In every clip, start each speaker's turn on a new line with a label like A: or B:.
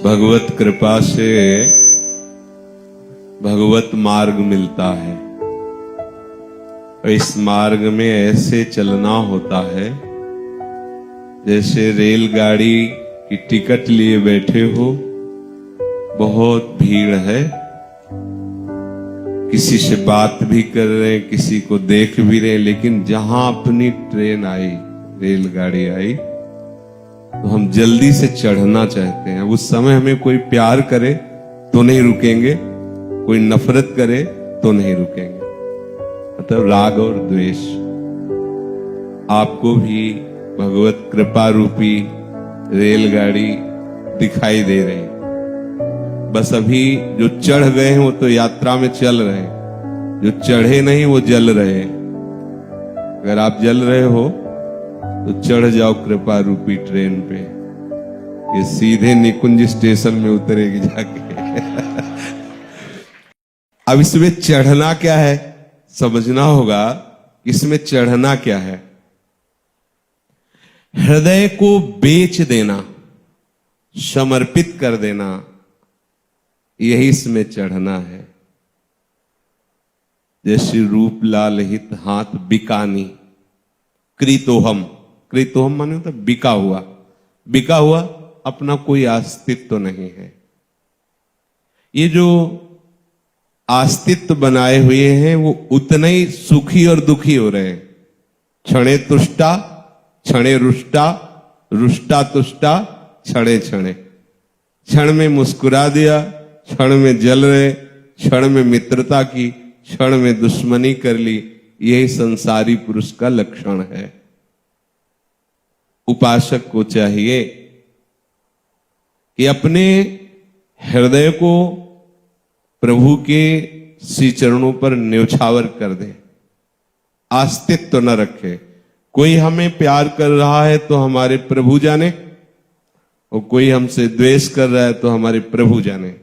A: भगवत कृपा से भगवत मार्ग मिलता है। इस मार्ग में ऐसे चलना होता है जैसे रेलगाड़ी की टिकट लिए बैठे हो, बहुत भीड़ है, किसी से बात भी कर रहे हैं, किसी को देख भी रहे हैं, लेकिन जहां अपनी ट्रेन आई, रेलगाड़ी आई, तो हम जल्दी से चढ़ना चाहते हैं। उस समय हमें कोई प्यार करे तो नहीं रुकेंगे, कोई नफरत करे तो नहीं रुकेंगे। मतलब राग और द्वेष। आपको भी भगवत कृपा रूपी रेलगाड़ी दिखाई दे रही है। बस अभी जो चढ़ गए हैं वो तो यात्रा में चल रहे हैं, जो चढ़े नहीं वो जल रहे हैं। अगर आप जल रहे हो तो चढ़ जाओ कृपा रूपी ट्रेन पे, ये सीधे निकुंज स्टेशन में उतरेगी जाके। अब इसमें चढ़ना क्या है समझना होगा। इसमें चढ़ना क्या है? हृदय को बेच देना, समर्पित कर देना, यही इसमें चढ़ना है। जैसे रूप लाल हित हाथ बिकानी, कृतोहम, कृतोहम माने तो बिका हुआ, बिका हुआ अपना कोई अस्तित्व नहीं है। ये जो अस्तित्व बनाए हुए हैं वो उतने ही सुखी और दुखी हो रहे हैं। क्षणे तुष्टा, क्षणे रुष्टा, रुष्टा तुष्टा, क्षणे क्षणे। क्षण में मुस्कुरा दिया, क्षण में जल रहे, क्षण में मित्रता की, क्षण में दुश्मनी कर ली। यही संसारी पुरुष का लक्षण है। उपासक को चाहिए कि अपने हृदय को प्रभु के श्री चरणों पर न्यौछावर कर दे, अस्तित्व न रखे। कोई हमें प्यार कर रहा है तो हमारे प्रभु जाने, और कोई हमसे द्वेष कर रहा है तो हमारे प्रभु जाने।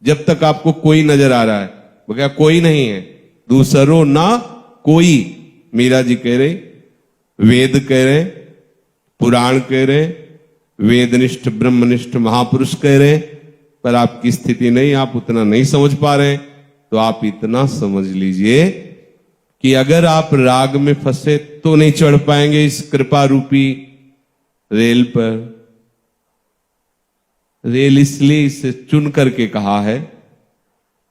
A: जब तक आपको कोई नजर आ रहा है, वो क्या कोई नहीं है, दूसरो ना कोई। मीरा जी कह रहे, वेद कह रहे, पुराण कह रहे, वेदनिष्ठ ब्रह्मनिष्ठ महापुरुष कह रहे, पर आपकी स्थिति नहीं, आप उतना नहीं समझ पा रहे। तो आप इतना समझ लीजिए कि अगर आप राग में फंसे तो नहीं चढ़ पाएंगे इस कृपा रूपी रेल पर। रेल इसलिए इसे चुन करके कहा है,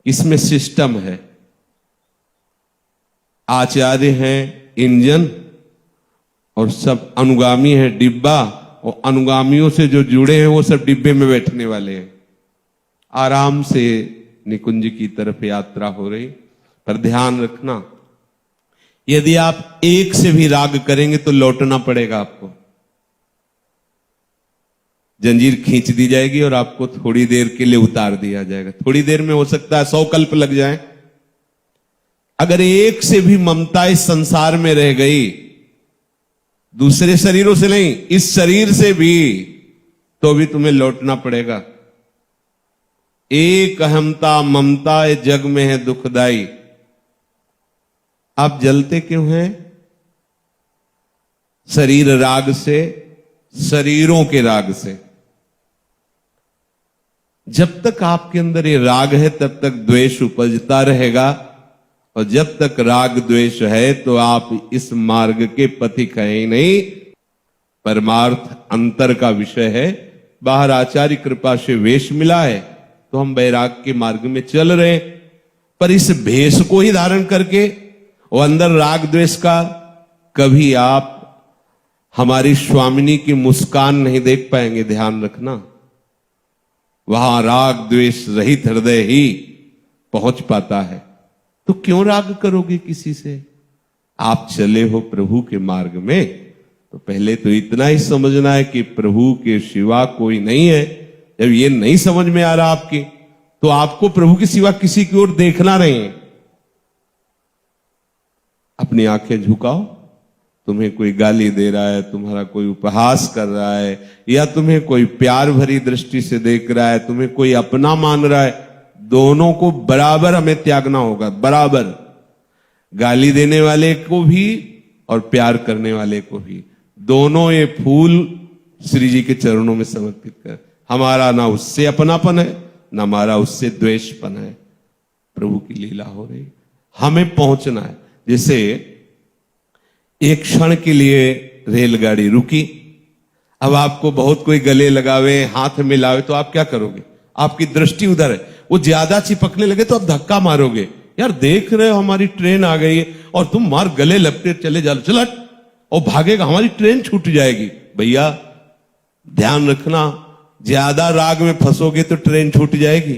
A: इसमें सिस्टम है। आचार्य हैं इंजन और सब अनुगामी है डिब्बा, और अनुगामियों से जो जुड़े हैं वो सब डिब्बे में बैठने वाले हैं। आराम से निकुंज की तरफ यात्रा हो रही। पर ध्यान रखना, यदि आप एक से भी राग करेंगे तो लौटना पड़ेगा आपको। जंजीर खींच दी जाएगी और आपको थोड़ी देर के लिए उतार दिया जाएगा। थोड़ी देर में हो सकता है 100 कल्प लग जाए। अगर एक से भी ममता इस संसार में रह गई, दूसरे शरीरों से नहीं, इस शरीर से भी, तो भी तुम्हें लौटना पड़ेगा। एक अहमता ममता ये जग में है दुखदाई। आप जलते क्यों हैं? शरीर राग से, शरीरों के राग से। जब तक आपके अंदर ये राग है तब तक द्वेष उपजता रहेगा, और जब तक राग द्वेष है तो आप इस मार्ग के पथिक हैं ही नहीं। परमार्थ अंतर का विषय है। बाहर आचार्य कृपा से वेश मिला है तो हम वैराग के मार्ग में चल रहे हैं, पर इस भेष को ही धारण करके और अंदर राग द्वेष का, कभी आप हमारी स्वामिनी की मुस्कान नहीं देख पाएंगे। ध्यान रखना, वहां राग द्वेष रहित हृदय ही पहुंच पाता है। तो क्यों राग करोगे किसी से? आप चले हो प्रभु के मार्ग में, तो पहले तो इतना ही समझना है कि प्रभु के सिवा कोई नहीं है। जब ये नहीं समझ में आ रहा आपकी, तो आपको प्रभु के सिवा किसी की ओर देखना नहीं है। अपनी आंखें झुकाओ। तुम्हें कोई गाली दे रहा है, तुम्हारा कोई उपहास कर रहा है, या तुम्हें कोई प्यार भरी दृष्टि से देख रहा है, तुम्हें कोई अपना मान रहा है, दोनों को बराबर हमें त्यागना होगा। बराबर, गाली देने वाले को भी और प्यार करने वाले को भी। दोनों ये फूल श्री जी के चरणों में समर्पित कर। हमारा ना उससे अपनापन है, ना हमारा उससे द्वेषपन है। प्रभु की लीला हो रही, हमें पहुंचना है। जैसे एक क्षण के लिए रेलगाड़ी रुकी, अब आपको बहुत कोई गले लगावे, हाथ मिलावे, तो आप क्या करोगे? आपकी दृष्टि उधर है, वो ज्यादा चिपकने लगे तो आप धक्का मारोगे। यार देख रहे हो हमारी ट्रेन आ गई है और तुम मार गले लपटे चले जा, चलट, और भागेगा, हमारी ट्रेन छूट जाएगी। भैया ध्यान रखना, ज्यादा राग में फंसोगे तो ट्रेन छूट जाएगी।